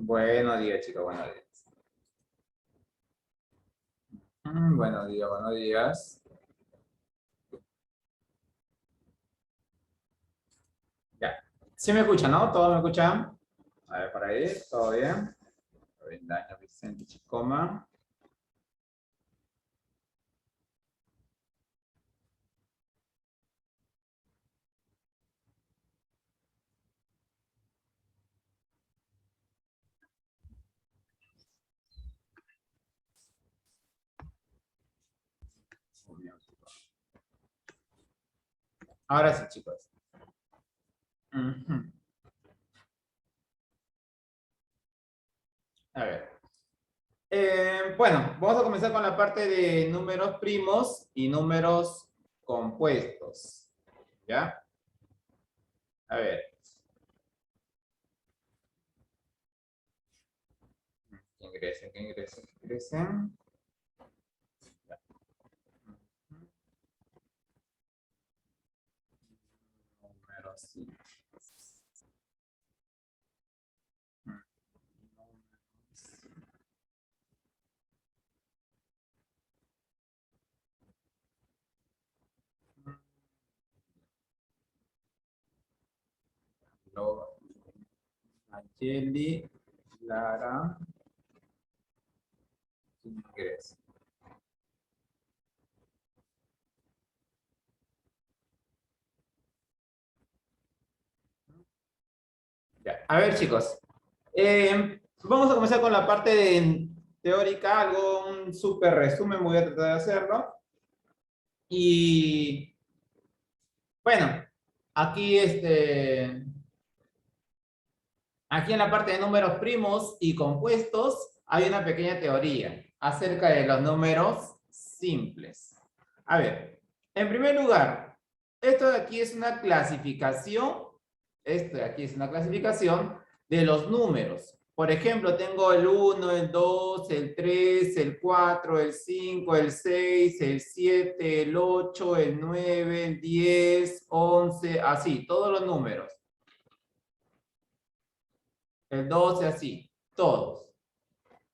Buenos días, chicos, buenos días. Buenos días, buenos días. Ya. ¿Sí me escuchan, no? ¿Todos me escuchan? A ver, por ahí, ¿todo bien? Daño Vicente Chicoma. Ahora sí, chicos. Ujú. A ver. Bueno, vamos a comenzar con la parte de números primos y números compuestos. ¿Ya? A ver. Que ingresen, que ingresen, que ingresen. Números simples. Ayeli, Lara, ingresa. Ya. A ver, chicos. Vamos a comenzar con la parte teórica, un súper resumen, voy a tratar de hacerlo. Y bueno, aquí, aquí en la parte de números primos y compuestos hay una pequeña teoría acerca de los números simples. A ver, en primer lugar, esto de aquí es una clasificación, esto de aquí es una clasificación de los números. Por ejemplo, tengo el 1, el 2, el 3, el 4, el 5, el 6, el 7, el 8, el 9, el 10, 11, así, todos los números. El 12, así, todos.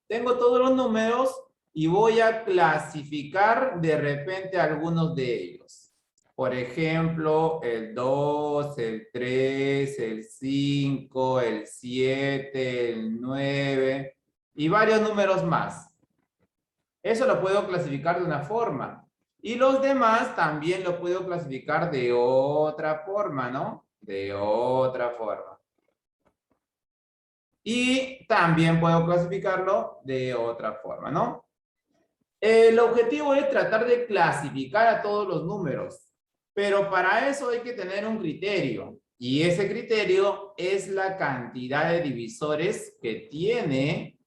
Tengo todos los números y voy a clasificar de repente algunos de ellos. Por ejemplo, el 2, el 3, el 5, el 7, el 9 y varios números más. Eso lo puedo clasificar de una forma. Y los demás también lo puedo clasificar de otra forma, ¿no? De otra forma. Y también puedo clasificarlo de otra forma, ¿no? El objetivo es tratar de clasificar a todos los números, pero para eso hay que tener un criterio, y ese criterio es la cantidad de divisores que tiene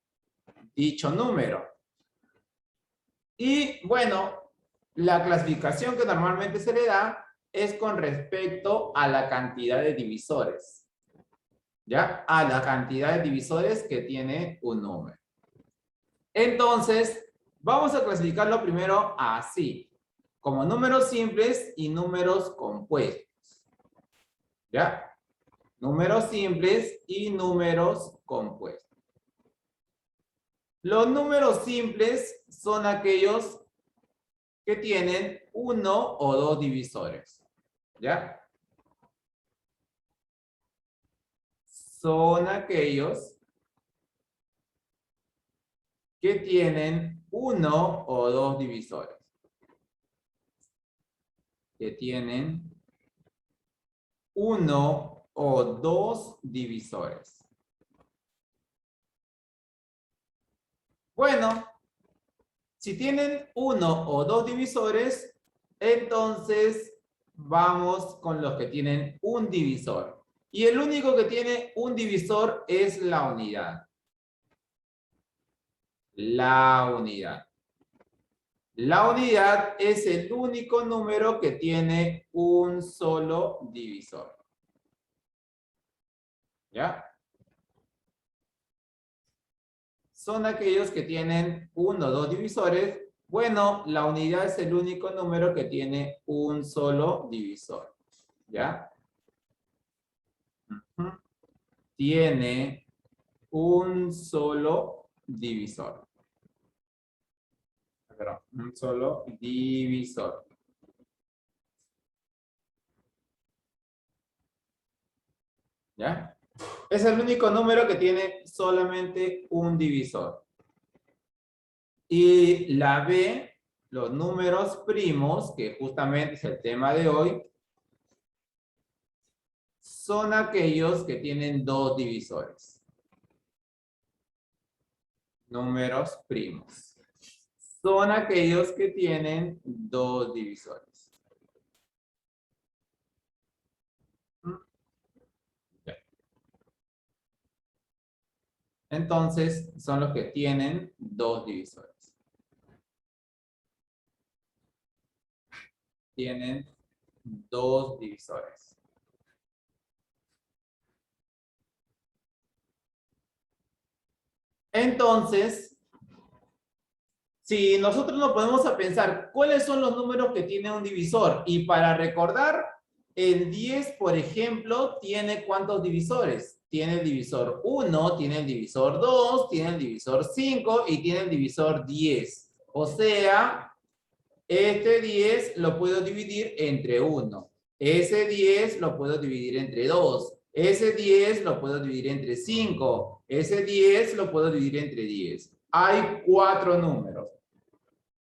dicho número. Y bueno, la clasificación que normalmente se le da es con respecto a la cantidad de divisores. ¿Ya? A la cantidad de divisores que tiene un número. Entonces, vamos a clasificarlo primero así, como números simples y números compuestos. ¿Ya? Números simples y números compuestos. Los números simples son aquellos que tienen uno o dos divisores. ¿Ya? Son aquellos que tienen uno o dos divisores. Que tienen uno o dos divisores. Bueno, si tienen uno o dos divisores, entonces vamos con los que tienen un divisor. Y el único que tiene un divisor es la unidad. La unidad. La unidad es el único número que tiene un solo divisor. ¿Ya? Son aquellos que tienen uno o dos divisores. Bueno, la unidad es el único número que tiene un solo divisor. ¿Ya? Tiene un solo divisor. Perdón, un solo divisor. ¿Ya? Es el único número que tiene solamente un divisor. Y la B, los números primos, que justamente es el tema de hoy, son aquellos que tienen dos divisores. Números primos. Son aquellos que tienen dos divisores. Entonces, son los que tienen dos divisores. Tienen dos divisores. Entonces, si nosotros nos ponemos a pensar cuáles son los números que tienen un divisor, y para recordar, el 10, por ejemplo, ¿tiene cuántos divisores? Tiene el divisor 1, tiene el divisor 2, tiene el divisor 5 y tiene el divisor 10. O sea, este 10 lo puedo dividir entre 1. Ese 10 lo puedo dividir entre 2. Ese 10 lo puedo dividir entre 5. Ese 10 lo puedo dividir entre 10. Hay 4 números.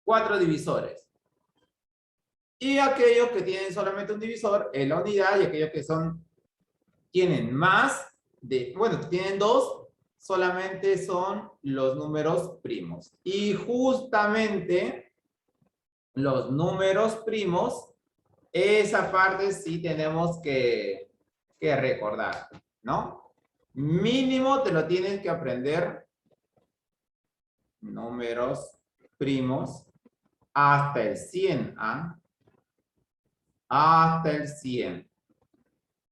4 divisores. Y aquellos que tienen solamente un divisor es la unidad, y aquellos que tienen más tienen dos, solamente son los números primos. Y justamente los números primos, esa parte sí tenemos que recordar, ¿no? Mínimo te lo tienes que aprender, números primos, hasta el 100, ¿ah? Hasta el 100.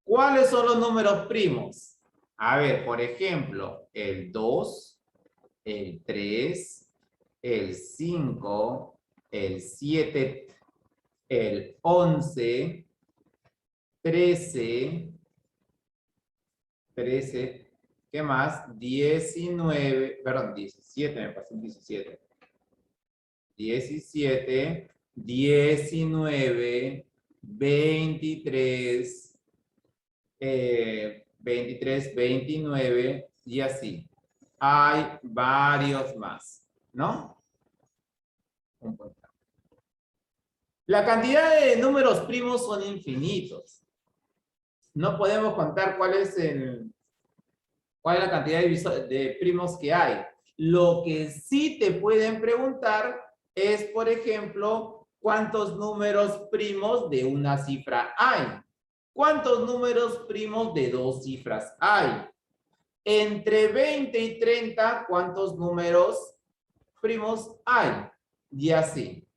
¿Cuáles son los números primos? A ver, por ejemplo, el 2, el 3, el 5, el 7, el 11, 13, ¿qué más? 19, perdón, 17, me pasó 17. 17, 19, 23, 23, 29 y así. Hay varios más, ¿no? La cantidad de números primos son infinitos. No podemos contar cuál es la cantidad de primos que hay. Lo que sí te pueden preguntar es, por ejemplo, ¿cuántos números primos de una cifra hay? ¿Cuántos números primos de dos cifras hay? Entre 20 y 30, ¿cuántos números primos hay? Y así.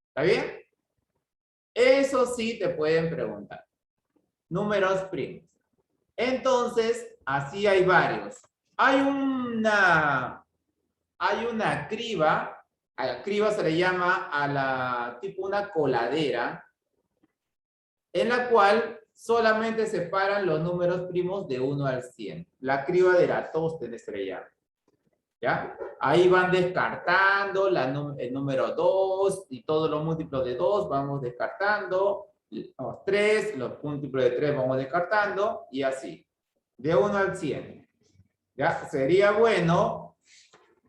¿Está bien? Eso sí te pueden preguntar. Números primos. Entonces, así hay varios. Hay una criba, a la criba se le llama tipo una coladera, en la cual solamente separan los números primos de 1 al 100. La criba de Eratóstenes se le llama. ¿Ya? Ahí van descartando el número 2 y todos los múltiplos de 2 vamos descartando. Los 3, los múltiplos de 3 vamos descartando y así. De 1 al 100. ¿Ya? Sería bueno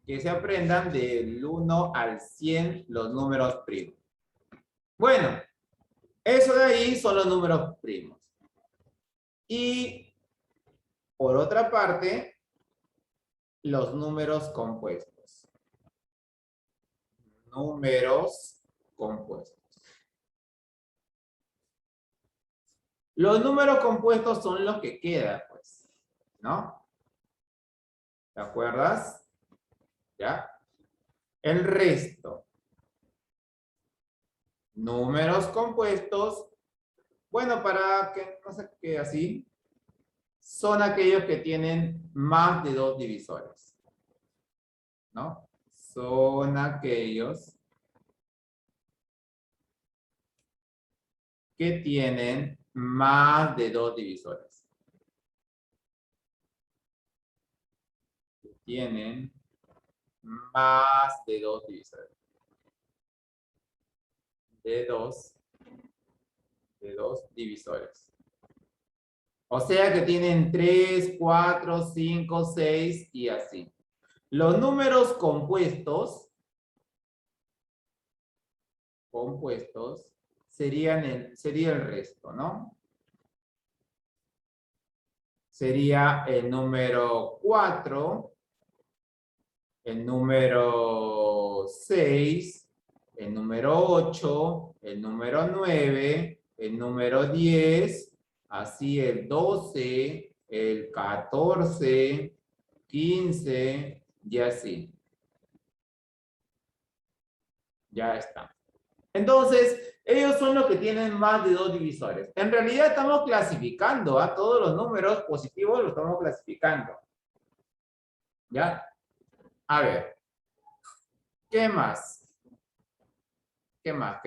que se aprendan del 1 al 100 los números primos. Bueno, eso de ahí son los números primos. Y por otra parte, los números compuestos. Números compuestos. Los números compuestos son los que quedan, pues, ¿no? ¿Te acuerdas? ¿Ya? El resto. Números compuestos, bueno, para que no se quede así, son aquellos que tienen más de dos divisores, ¿no? Son aquellos que tienen más de dos divisores. tienen más de 2 divisores. De dos divisores. O sea que tienen 3, 4, 5, 6 y así. Los números compuestos sería el resto, ¿no? Sería el número 4, el número 6, el número 8, el número 9, el número 10, así el 12, el 14, 15 y así. Ya está. Entonces, ellos son los que tienen más de 2 divisores. En realidad estamos clasificando a todos los números positivos, los estamos clasificando. ¿Ya? A ver. ¿Qué más? ¿Qué más?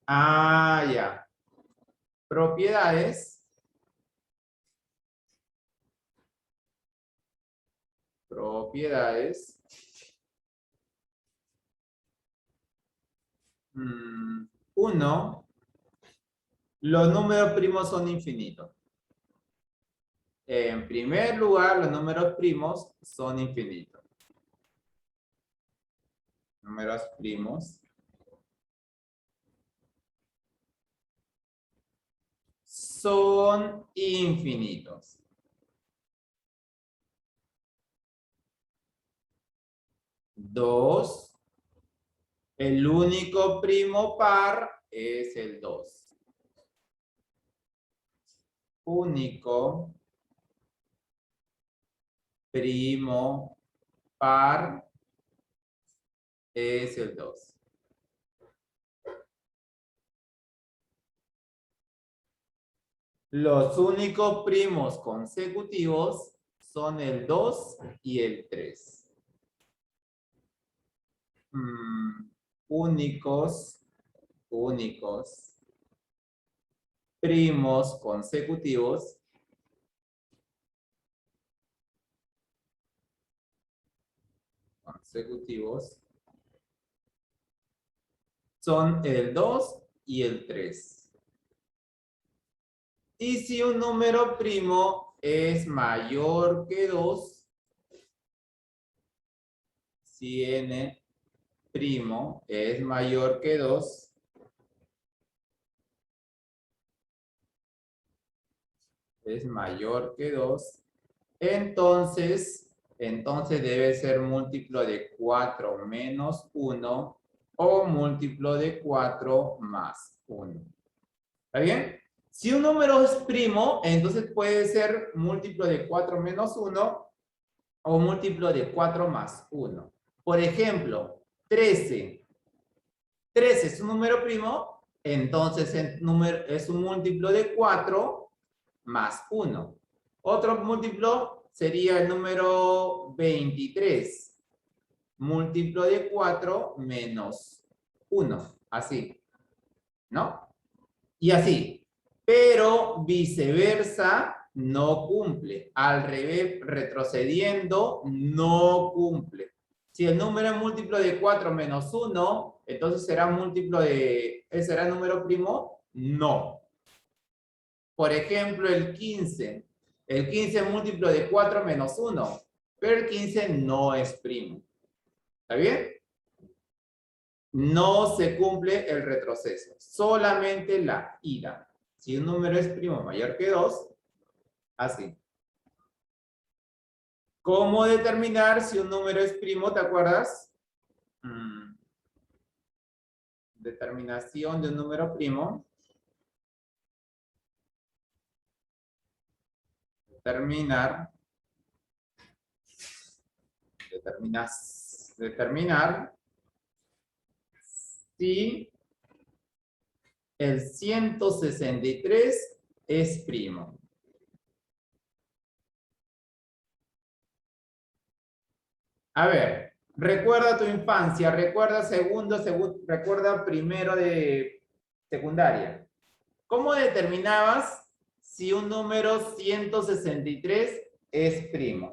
Ah, ya. Propiedades. Propiedades. 1. Los números primos son infinitos. En primer lugar, los números primos son infinitos. Números primos son infinitos. 2. El único primo par es el 2. Único primo par es el 2. Los únicos primos consecutivos son el 2 y el 3. Únicos primos consecutivos son el 2 y el 3. Y si un número primo es mayor que 2, si n primo es mayor que 2, entonces debe ser múltiplo de 4 menos 1 o múltiplo de 4 más 1. ¿Está bien? Si un número es primo, entonces puede ser múltiplo de 4 menos 1 o múltiplo de 4 más 1. Por ejemplo, 13. 13 es un número primo, entonces es un múltiplo de 4 más 1. Otro múltiplo sería el número 23. Múltiplo de 4 menos 1. Así. ¿No? Y así. Pero viceversa no cumple. Al revés, retrocediendo, no cumple. Si el número es múltiplo de 4 menos 1, entonces será ¿será número primo? No. Por ejemplo, el 15. El 15 es múltiplo de 4 menos 1, pero el 15 no es primo. ¿Está bien? No se cumple el retroceso, solamente la ida. Si un número es primo mayor que 2, así. ¿Cómo determinar si un número es primo? ¿Te acuerdas? Determinación de un número primo. Determinar si el 163 es primo. A ver, recuerda tu infancia, recuerda recuerda primero de secundaria. ¿Cómo determinabas si un número 163 es primo?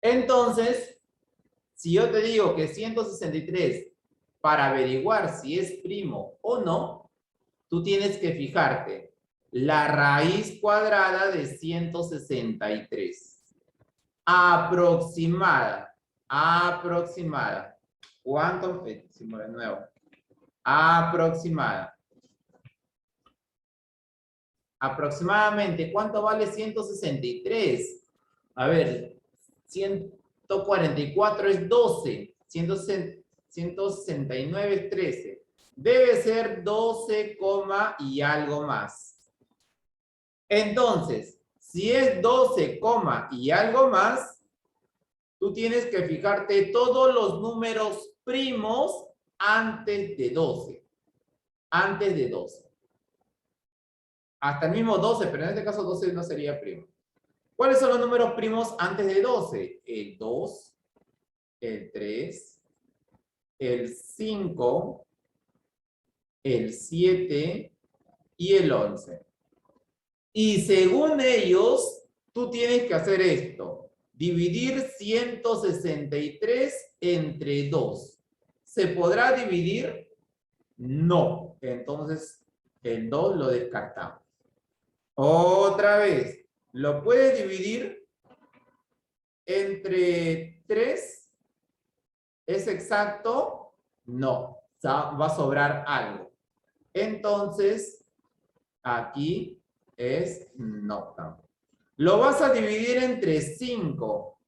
Entonces, si yo te digo que 163, para averiguar si es primo o no, tú tienes que fijarte la raíz cuadrada de 163. Aproximada. Aproximada. ¿Cuánto? Decimos de nuevo. Aproximada. Aproximadamente, ¿cuánto vale 163? A ver, 144 es 12. 169 es 13. Debe ser 12, y algo más. Entonces, si es 12, y algo más, tú tienes que fijarte todos los números primos antes de 12. Antes de 12. Hasta el mismo 12, pero en este caso 12 no sería primo. ¿Cuáles son los números primos antes de 12? El 2, el 3, el 5, el 7 y el 11. Y según ellos, tú tienes que hacer esto. Dividir 163 entre 2. ¿Se podrá dividir? No. Entonces, el 2 lo descartamos. Otra vez. ¿Lo puedes dividir entre 3? ¿Es exacto? No. Va a sobrar algo. Entonces, aquí es no. Lo vas a dividir entre 5.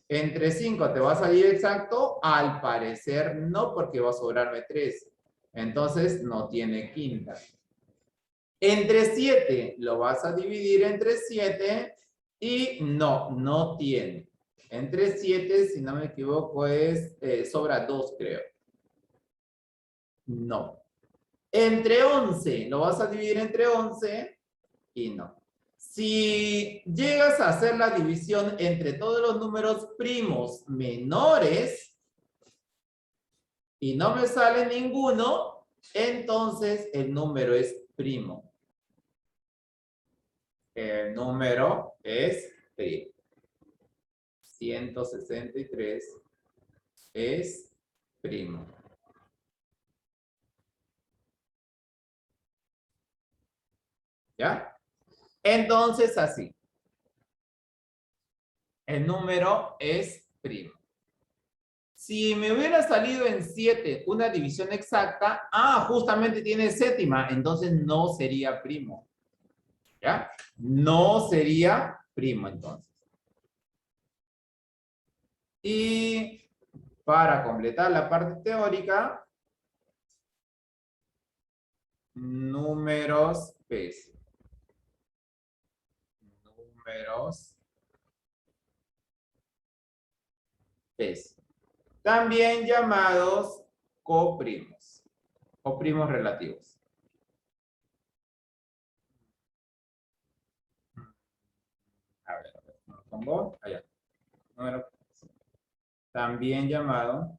Entre 5 te va a salir exacto. Al parecer no, porque va a sobrarme 3. Entonces no tiene quinta. Entre 7 lo vas a dividir entre 7 y no tiene. Entre 7, si no me equivoco, sobra 2, creo. No. Entre 11, lo vas a dividir entre 11 y no. Si llegas a hacer la división entre todos los números primos menores y no me sale ninguno, entonces el número es primo. El número es primo. 163 es primo. ¿Ya? Entonces, así. El número es primo. Si me hubiera salido en 7 una división exacta, justamente tiene séptima, entonces no sería primo. ¿Ya? No sería primo, entonces. Y para completar la parte teórica, números peso. Números peso. También llamados coprimos o primos relativos. A ver, ¿lo pongo? Allá. Número también llamado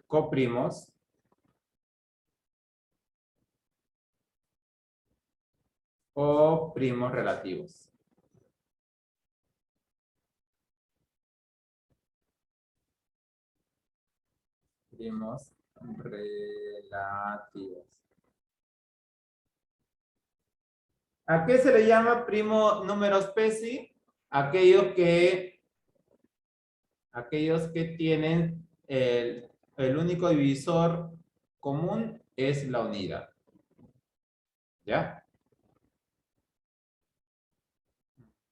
coprimos o primos relativos. Primos relativos. ¿A qué se le llama primo números PESI? Aquellos que tienen el único divisor común es la unidad. ¿Ya?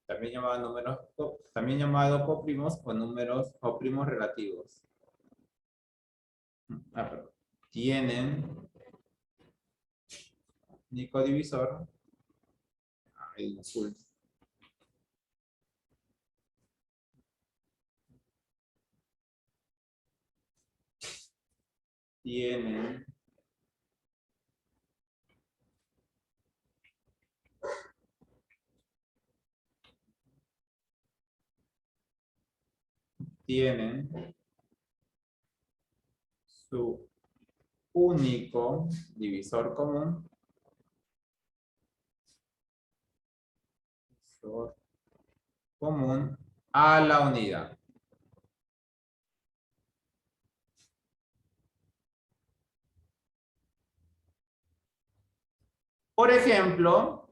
También llamado coprimos o números o primos relativos. Perdón. Tienen único divisor. El azul. Tienen su único divisor común. Divisor común a la unidad. Por ejemplo,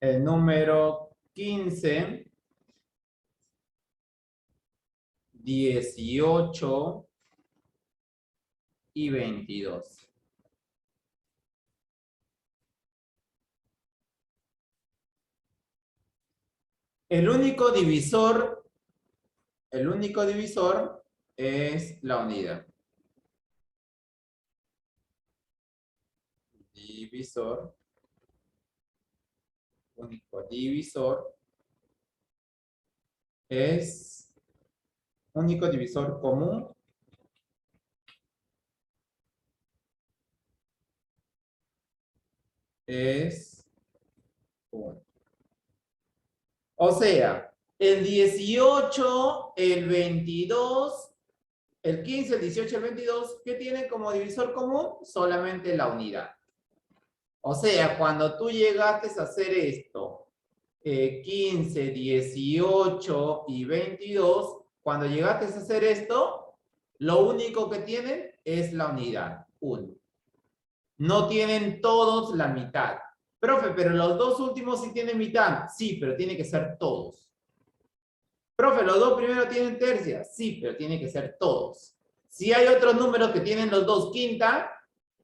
el número 15, 18 y 22. El único divisor es la unidad. Único divisor es único divisor común es 1. O sea, el 18, el 22, el 15, el 18, el 22, ¿qué tienen como divisor común? Solamente la unidad. O sea, cuando tú llegaste a hacer esto, 15, 18 y 22, cuando llegaste a hacer esto, lo único que tienen es la unidad, 1. No tienen todos la mitad. Profe, pero los dos últimos sí tienen mitad. Sí, pero tiene que ser todos. Profe, los dos primeros tienen tercia. Sí, pero tiene que ser todos. Si hay otros números que tienen los dos quinta,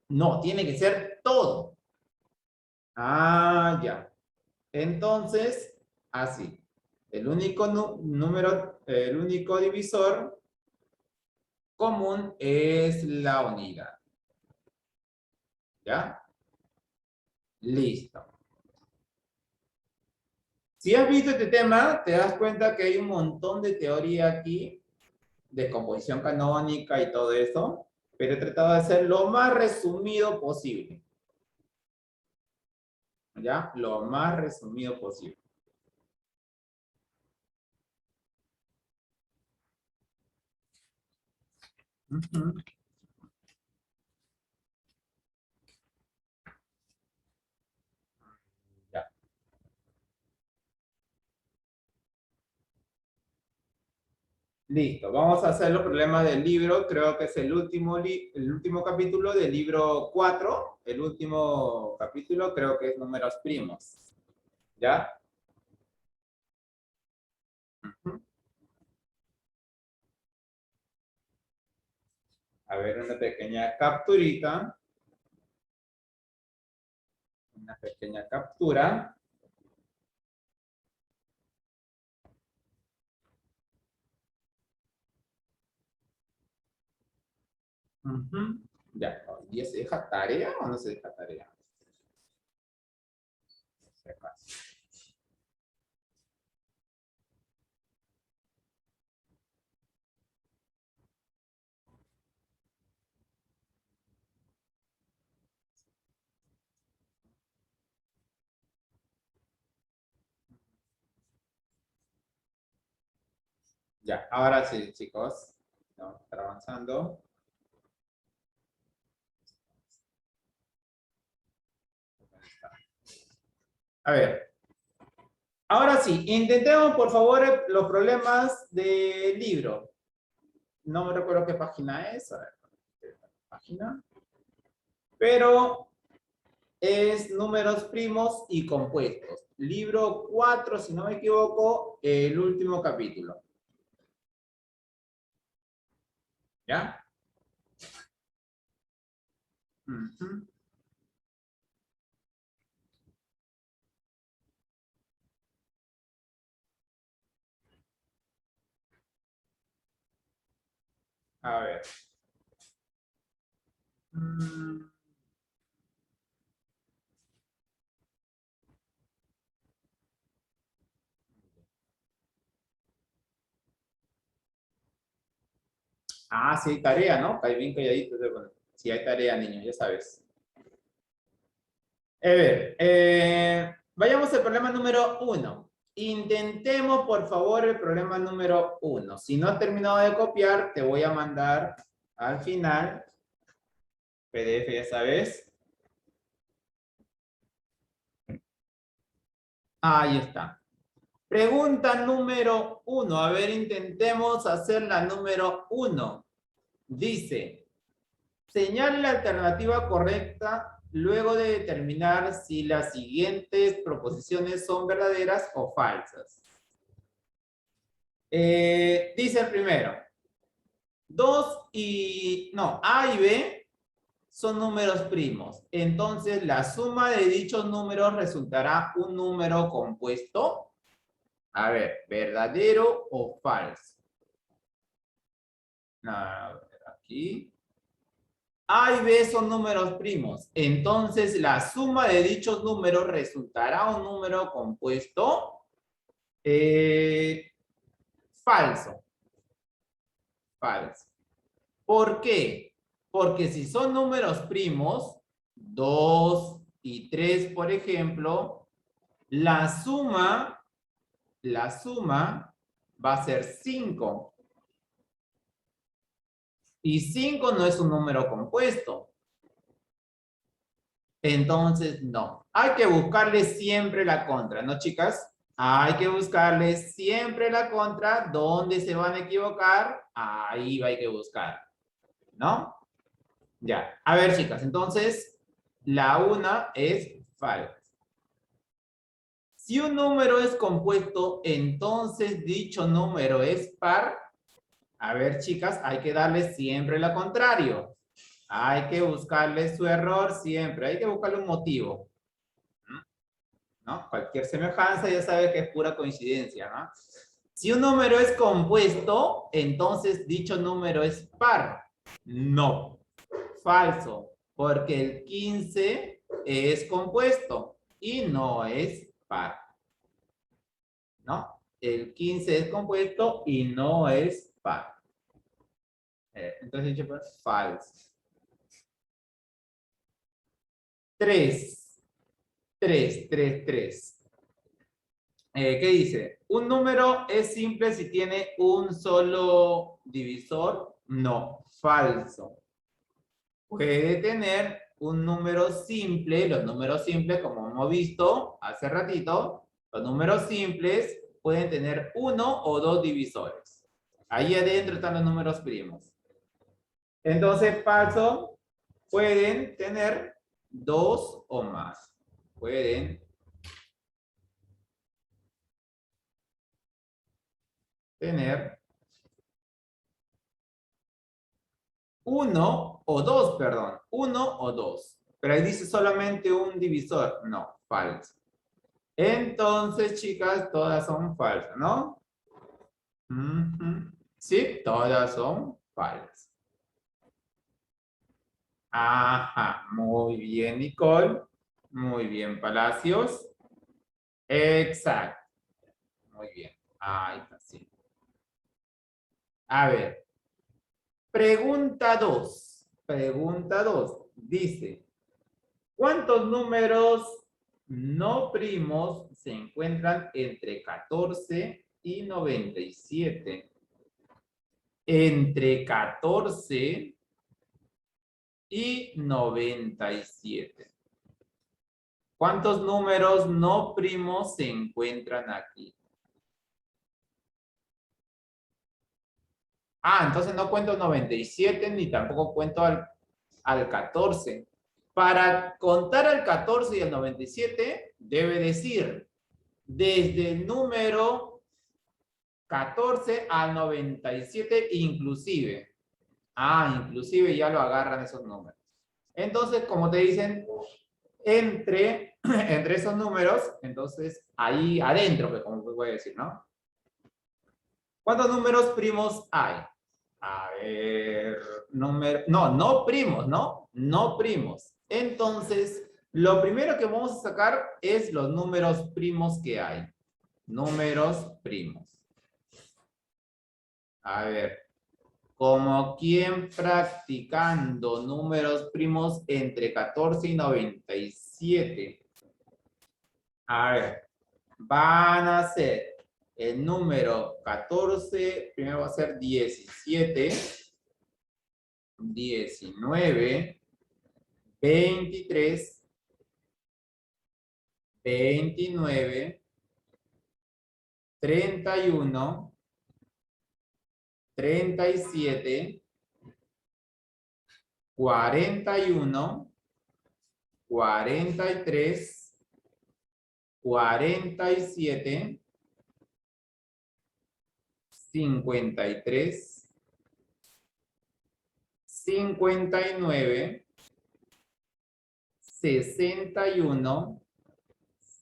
no, tiene que ser todo. Ah, ya. Entonces, así. El único el único divisor común es la unidad. ¿Ya? Listo. Si has visto este tema, te das cuenta que hay un montón de teoría aquí, de composición canónica y todo eso, pero he tratado de hacer lo más resumido posible. ¿Ya? Lo más resumido posible. Uh-huh. Ya. Listo, vamos a hacer los problemas del libro, creo que es el último capítulo del libro 4, el último capítulo creo que es números primos, ¿ya? Uh-huh. A ver, una pequeña capturita, una pequeña captura. Uh-huh. Ya, ¿hoy día se deja tarea o no se deja tarea? Se pasa. Ya, ahora sí, chicos. Vamos a estar avanzando. A ver. Ahora sí, intentemos, por favor, los problemas del libro. No me recuerdo qué página es. A ver, página. Pero es números primos y compuestos. Libro 4, si no me equivoco, el último capítulo. ¿Ya? Uh-huh. A ver. Ah, sí hay tarea, ¿no? Cae bien calladito. Sí hay tarea, niños, ya sabes. A ver, vayamos al problema número 1. Intentemos, por favor, el problema número 1. Si no has terminado de copiar, te voy a mandar al final PDF, ya sabes. Ahí está. Pregunta número 1. A ver, intentemos hacer la número 1. Dice, señale la alternativa correcta luego de determinar si las siguientes proposiciones son verdaderas o falsas. Dice el primero. A y B son números primos. Entonces, la suma de dichos números resultará un número compuesto. A ver, ¿verdadero o falso? A ver, aquí. A y B son números primos. Entonces, la suma de dichos números resultará un número compuesto. Falso. Falso. ¿Por qué? Porque si son números primos, 2 y 3, por ejemplo, la suma va a ser 5. Y 5 no es un número compuesto. Entonces, no. Hay que buscarle siempre la contra, ¿no, chicas? Hay que buscarle siempre la contra. ¿Dónde se van a equivocar? Ahí hay que buscar, ¿no? Ya. A ver, chicas, entonces, la una es falsa. Si un número es compuesto, entonces dicho número es par. A ver, chicas, hay que darle siempre lo contrario. Hay que buscarle su error siempre. Hay que buscarle un motivo. ¿No? Cualquier semejanza ya sabe que es pura coincidencia, ¿no? Si un número es compuesto, entonces dicho número es par. No. Falso. Porque el 15 es compuesto y no es par. ¿No? El 15 es compuesto y no es par. Entonces dicho pues falso. 3. 3. ¿Qué dice? ¿Un número es simple si tiene un solo divisor? No, falso. Puede tener un número simple, los números simples, como hemos visto hace ratito, los números simples pueden tener uno o dos divisores. Ahí adentro están los números primos. Entonces, falso, pueden tener dos o más. Pueden tener uno o dos, perdón. Uno o dos. Pero ahí dice solamente un divisor. No, falso. Entonces, chicas, todas son falsas, ¿no? Sí, todas son falsas. Ajá, muy bien, Nicole. Muy bien, Palacios. Exacto. Muy bien. Ahí está, sí. A ver. Pregunta 2. Pregunta 2. Dice, ¿cuántos números no primos se encuentran entre 14 y 97? Entre 14 y 97. ¿Cuántos números no primos se encuentran aquí? Entonces no cuento 97 ni tampoco cuento al 14. Para contar al 14 y al 97, debe decir desde el número 14 al 97 inclusive. Inclusive ya lo agarran esos números. Entonces, como te dicen, entre esos números, entonces ahí adentro, que como voy a decir, ¿no? ¿Cuántos números primos hay? A ver, no primos, ¿no? No primos. Entonces, lo primero que vamos a sacar es los números primos que hay. Números primos. A ver, como quien practicando números primos entre 14 y 97. A ver, van a ser el número 14, primero va a ser 17, 19, 23, 29, 31, 37, 41, 43, 47, 53, 59, 61,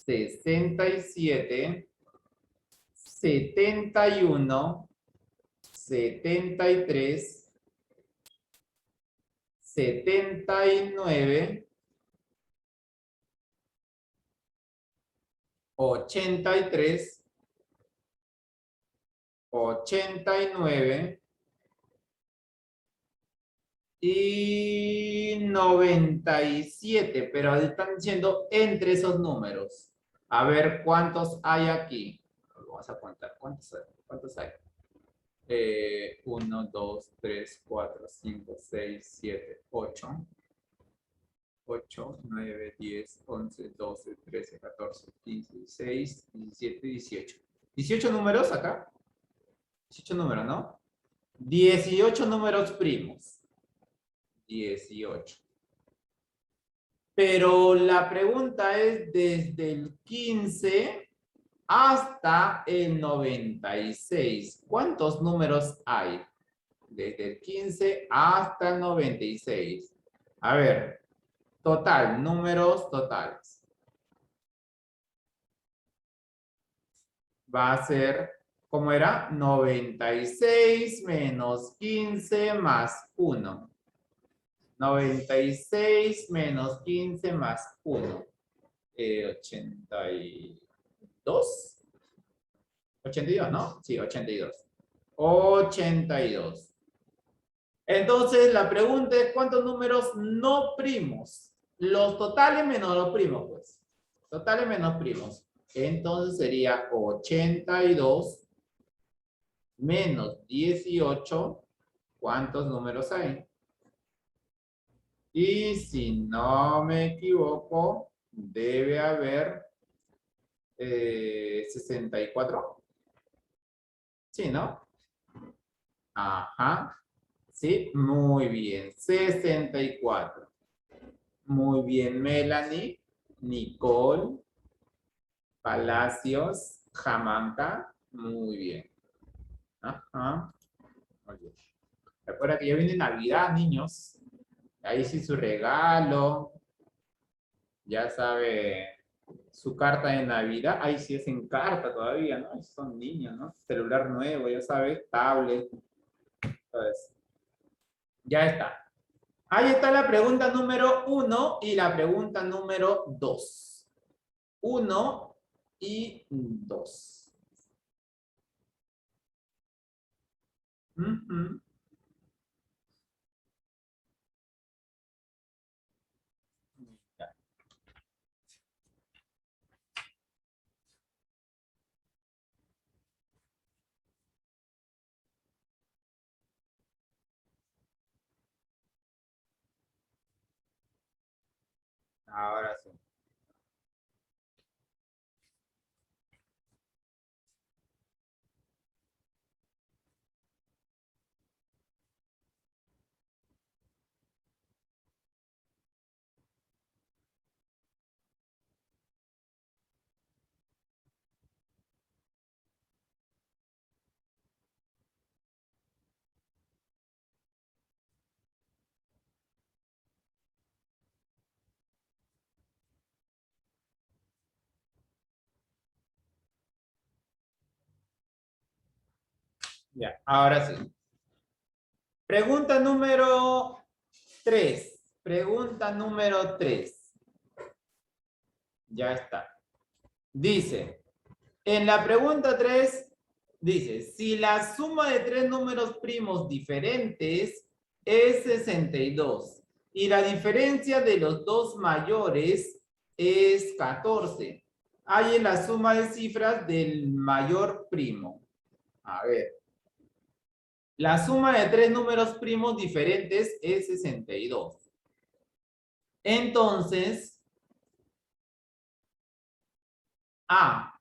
67, 71, 73, 79, 83, 89 y 97, pero están diciendo entre esos números. A ver cuántos hay aquí. Vamos a contar. ¿Cuántos hay? 1, 2, 3, 4, 5, 6, 7, 8. 8, 9, 10, 11, 12, 13, 14, 15, 16, 17, 18. ¿18 números acá? 18 números, ¿no? 18 números primos. 18. Pero la pregunta es desde el 15 hasta el 96. ¿Cuántos números hay? Desde el 15 hasta el 96. A ver, total, números totales. Va a ser, ¿cómo era? 96 menos 15 más 1. 96 menos 15 más 1. 82. 82, ¿no? Sí, 82. 82. Entonces, la pregunta es, ¿cuántos números no primos? Los totales menos los primos, pues. Totales menos primos. Entonces sería 82 menos 18. ¿Cuántos números hay? Y si no me equivoco, debe haber 64. Sí, ¿no? Ajá. Sí, muy bien. 64. Muy bien, Melanie, Nicole, Palacios, Jamaica. Muy bien. Ajá. Oye, recuerda que ya viene Navidad, niños. Ahí sí su regalo. Ya sabe, su carta de Navidad. Ahí sí es en carta todavía, ¿no? Son niños, ¿no? Celular nuevo, ya sabes, tablet. Entonces, ya está. Ahí está la pregunta número 1 y la pregunta número 2. 1 y 2. Ya. Ahora sí. Ya, ahora sí. Pregunta número 3. Pregunta número 3. Ya está. Dice, en la pregunta 3, dice, si la suma de tres números primos diferentes es 62 y la diferencia de los dos mayores es 14. hay en la suma de cifras del mayor primo? A ver. La suma de tres números primos diferentes es 62. Entonces, A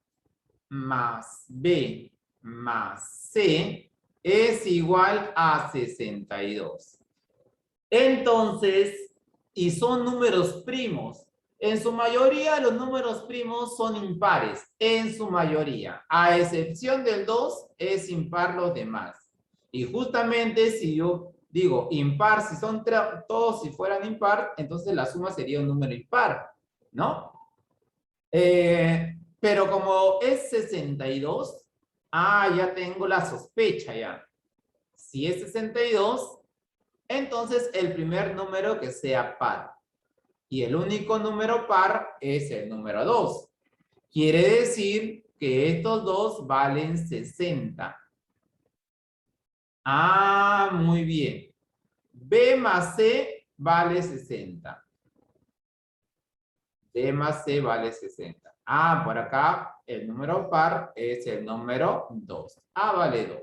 más B más C es igual a 62. Entonces, y son números primos. En su mayoría, los números primos son impares. En su mayoría. A excepción del 2, es impar los demás. Y justamente si yo digo impar, si son todos, si fueran impar, entonces la suma sería un número impar, ¿no? Pero como es 62, ya tengo la sospecha ya. Si es 62, entonces el primer número que sea par. Y el único número par es el número 2. Quiere decir que estos dos valen 60. Muy bien. B más C vale 60. B más C vale 60. Por acá el número par es el número 2. Vale 2.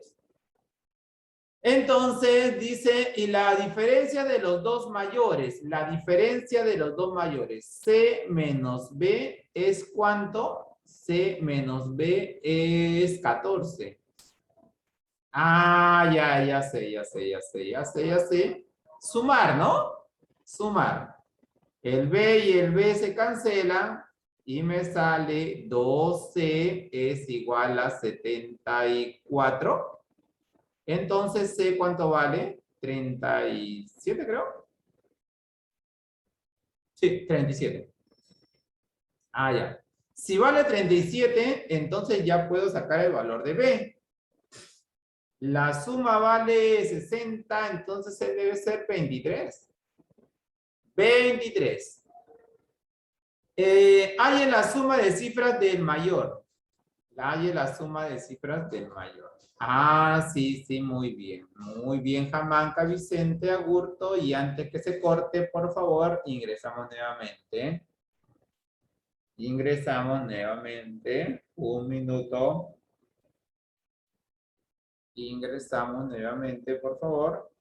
Entonces dice, y la diferencia de los dos mayores, la diferencia de los dos mayores, C menos B es ¿cuánto? C menos B es 14. Ya sé. Sumar, ¿no? Sumar. El B y el B se cancelan y me sale 2C es igual a 74. Entonces, C, ¿cuánto vale? 37, creo. Sí, 37. Ya. Si vale 37, entonces ya puedo sacar el valor de B. La suma vale 60, entonces C debe ser 23. 23. Hay en la suma de cifras del mayor. Hay en la suma de cifras del mayor. Sí, muy bien. Muy bien, Jamanca, Vicente, Agurto. Y antes que se corte, por favor, ingresamos nuevamente. Ingresamos nuevamente. Un minuto. Ingresamos nuevamente, por favor.